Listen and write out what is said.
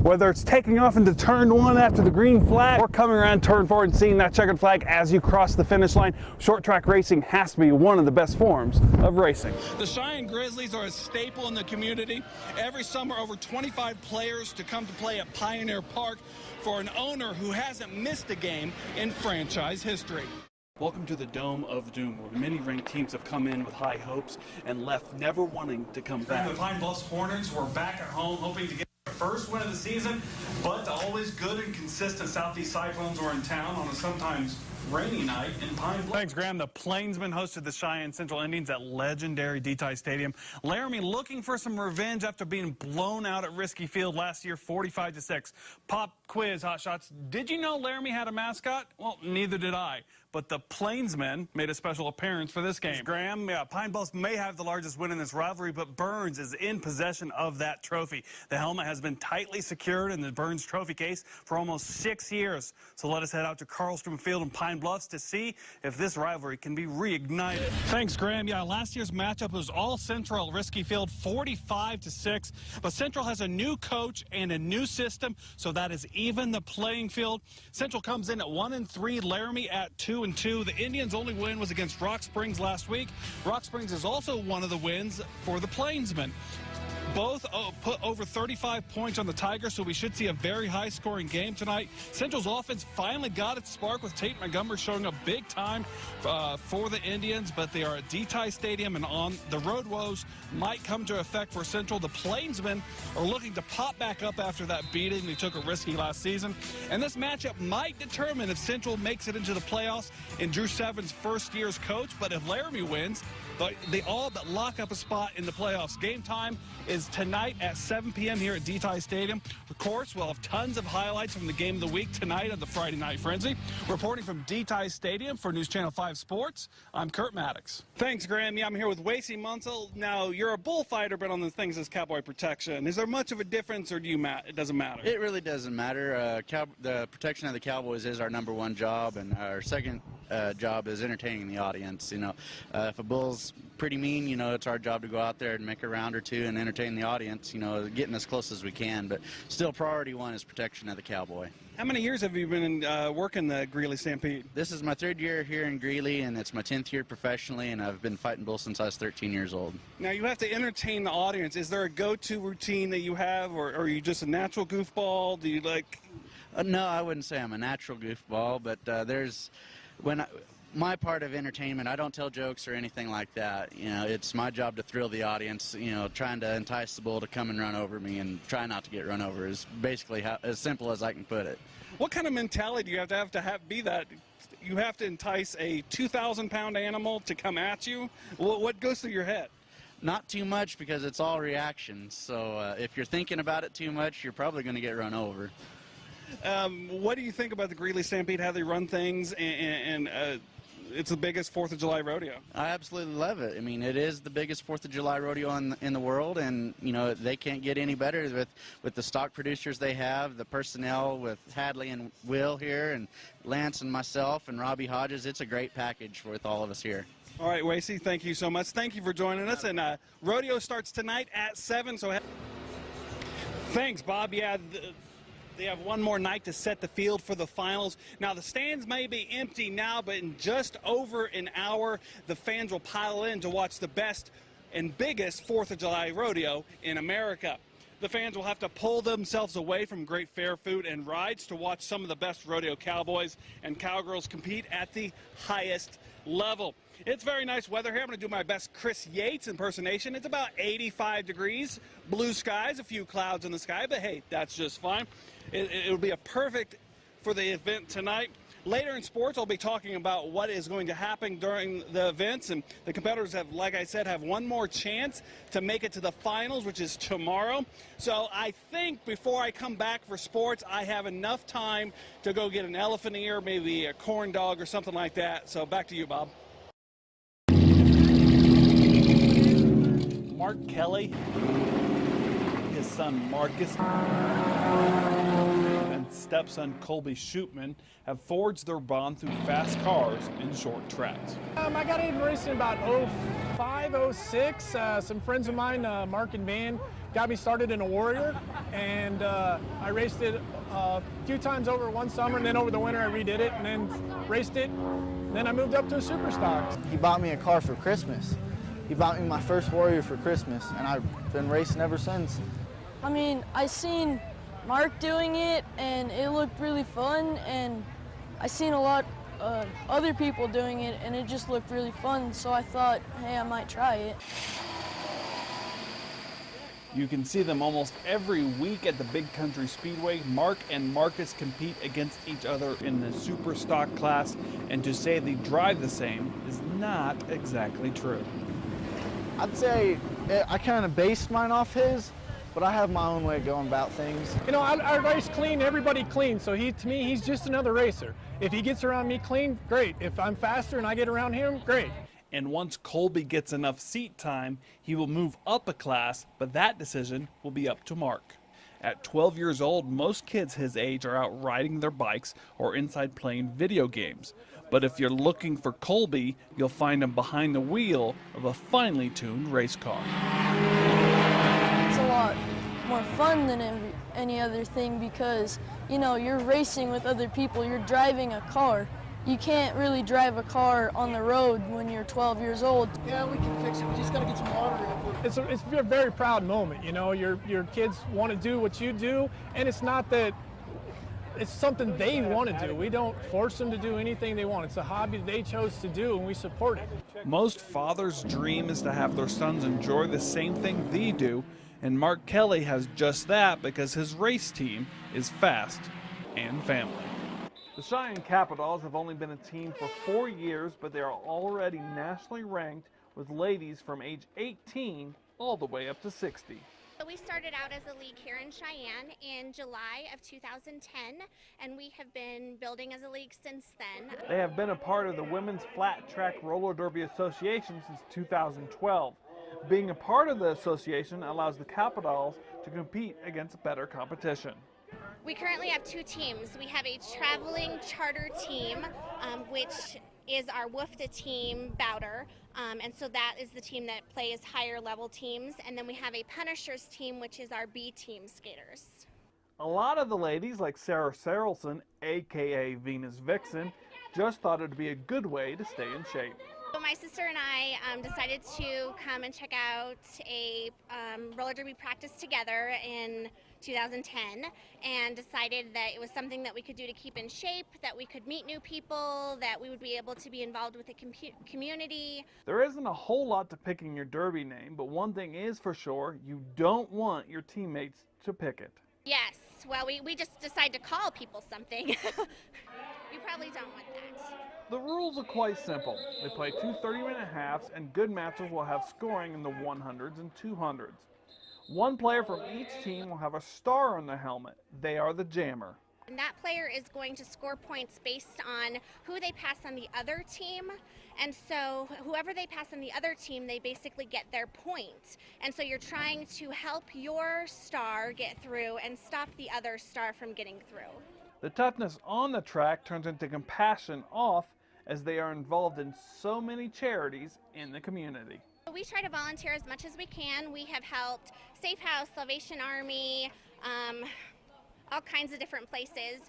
Whether it's taking off into turn 1 after the green flag or coming around turn 4 and seeing that checkered flag as you cross the finish line, short track racing has to be one of the best forms of racing. The Cheyenne Grizzlies are a staple in the community. Every summer, over 25 players to come to play at Pioneer Park for an owner who hasn't missed a game in franchise history. Welcome to the Dome of Doom, where many ranked teams have come in with high hopes and left never wanting to come back. The Pine Bluffs Hornets were back at home hoping to get their first win of the season, but the always good and consistent Southeast Cyclones were in town on a sometimes rainy night in Pine Bluff. Thanks, Graham. The Plainsmen hosted the Cheyenne Central Indians at legendary D-Ty Stadium. Laramie looking for some revenge after being blown out at Risky Field last year, 45-6. Pop quiz, Hot Shots. Did you know Laramie had a mascot? Well, neither did I. But the Plainsmen made a special appearance for this game. Graham, Pine Bluffs may have the largest win in this rivalry, but Burns is in possession of that trophy. The helmet has been tightly secured in the Burns trophy case for almost 6 years. So let us head out to Carlstrom Field in Pine Bluffs to see if this rivalry can be reignited. Thanks, Graham. Last year's matchup was all Central at Risky Field, 45-6. But Central has a new coach and a new system, so that is even the playing field. Central comes in at 1-3, Laramie at 2-2. The Indians' only win was against Rock Springs last week. Rock Springs is also one of the wins for the Plainsmen. Both put over 35 points on the Tigers, so we should see a very high-scoring game tonight. Central's offense finally got its spark with Tate Montgomery showing up big time for the Indians, but they are at D-Ty Stadium, and on the road woes might come to effect for Central. The Plainsmen are looking to pop back up after that beating they took at Risky last season, and this matchup might determine if Central makes it into the playoffs in Drew Seven's first year as coach. But if Laramie wins, they all but lock up a spot in the playoffs. Game time is tonight at 7 p.m. here at D-Ty Stadium. Of course, we'll have tons of highlights from the game of the week tonight on the Friday Night Frenzy. Reporting from D-Ty Stadium for News Channel 5 Sports, I'm Kurt Maddox. Thanks, Graham. I'm here with Wacy Munsell. Now, you're a bullfighter, but on the things as cowboy protection. Is there much of a difference, or it doesn't matter? It really doesn't matter. The protection of the Cowboys is our #1 job, and our second job is entertaining the audience. If a bull's pretty mean, it's our job to go out there and make a round or two and entertain the audience, getting as close as we can. But still, priority 1 is protection of the cowboy. How many years have you been working the Greeley Stampede? This is my 3rd year here in Greeley, and it's my 10th year professionally, and I've been fighting bulls since I was 13 years old. Now, you have to entertain the audience. Is there a go-to routine that you have, or are you just a natural goofball? Do you like... No, I wouldn't say I'm a natural goofball, but my part of entertainment, I don't tell jokes or anything like that. It's my job to thrill the audience, trying to entice the bull to come and run over me and try not to get run over is basically as simple as I can put it. What kind of mentality do you have to be that you have to entice a 2,000-pound animal to come at you? What goes through your head? Not too much, because it's all reactions. So if you're thinking about it too much, you're probably going to get run over. What do you think about the Greeley Stampede, how they run things, and it's the biggest 4th of July rodeo? I absolutely love it. I mean, it is the biggest 4th of July rodeo in the world, and, they can't get any better with the stock producers they have, the personnel with Hadley and Will here, and Lance and myself and Robbie Hodges. It's a great package with all of us here. All right, Wacy, thank you so much. Thank you for joining us, and rodeo starts tonight at 7, so thanks, Bob. They have one more night to set the field for the finals. Now, the stands may be empty now, but in just over an hour, the fans will pile in to watch the best and biggest 4th of July rodeo in America. The fans will have to pull themselves away from great fair food and rides to watch some of the best rodeo cowboys and cowgirls compete at the highest level. It's very nice weather here. I'm going to do my best Chris Yates impersonation. It's about 85 degrees, blue skies, a few clouds in the sky, but hey, that's just fine. It'll be a perfect for the event tonight. Later in sports, I'll be talking about what is going to happen during the events, and the competitors have, like I said, have one more chance to make it to the finals, which is tomorrow. So I think before I come back for sports, I have enough time to go get an elephant ear, maybe a corn dog or something like that. So back to you, Bob. Mark Kelly, his son Marcus, and stepson Colby Shootman have forged their bond through fast cars and short tracks. I got into racing about 5:06. Some friends of mine, Mark and Van, got me started in a Warrior, and I raced it a few times over one summer, and then over the winter I redid it, and then raced it. Then I moved up to a super stock. He bought me a car for Christmas. He bought me my first Warrior for Christmas, and I've been racing ever since. I mean, I seen Mark doing it, and it looked really fun, and I seen a lot other people doing it, and it just looked really fun, so I thought, hey, I might try it. You can see them almost every week at the Big Country Speedway. Mark and Marcus compete against each other in the super stock class, and to say they drive the same is not exactly true. I'd say I kind of based mine off his, but I have my own way of going about things. You know, I race clean, everybody clean, so to me, he's just another racer. If he gets around me clean, great. If I'm faster and I get around him, great. And once Colby gets enough seat time, he will move up a class, but that decision will be up to Mark. At 12 years old, most kids his age are out riding their bikes or inside playing video games. But if you're looking for Colby, you'll find him behind the wheel of a finely tuned race car. It's a lot more fun than any other thing because, you know, you're racing with other people, you're driving a car. You can't really drive a car on the road when you're 12 years old. Yeah, we can fix it. We just got to get some water in it. It's a very proud moment, you know. Your kids want to do what you do, and it's not that it's something they want to do. We don't force them to do anything they want. It's a hobby they chose to do, and we support it. Most fathers' dream is to have their sons enjoy the same thing they do, and Mark Kelly has just that because his race team is fast and family. The Cheyenne Capitals have only been a team for 4 years, but they are already nationally ranked with ladies from age 18 all the way up to 60. So we started out as a league here in Cheyenne in July of 2010, and we have been building as a league since then. They have been a part of the Women's Flat Track Roller Derby Association since 2012. Being a part of the association allows the Capitals to compete against better competition. We currently have two teams. We have a traveling charter team, which is our WFTA team, Bowder, and so that is the team that plays higher level teams. And then we have a Punishers team, which is our B team skaters. A lot of the ladies, like Sarah Sarelson, aka Venus Vixen, just thought it would be a good way to stay in shape. So my sister and I decided to come and check out a roller derby practice together in 2010 and decided that it was something that we could do to keep in shape, that we could meet new people, that we would be able to be involved with the community. There isn't a whole lot to picking your derby name, but one thing is for sure, you don't want your teammates to pick it. Yes, well, we just decide to call people something. You probably don't want that. The rules are quite simple. They play two 30-minute halves, and good matches will have scoring in the 100s and 200s. One player from each team will have a star on their helmet. They are the jammer. And that player is going to score points based on who they pass on the other team. And so whoever they pass on the other team, they basically get their point. And so you're trying to help your star get through and stop the other star from getting through. The toughness on the track turns into compassion off as they are involved in so many charities in the community. We try to volunteer as much as we can. We have helped Safe House, Salvation Army, all kinds of different places.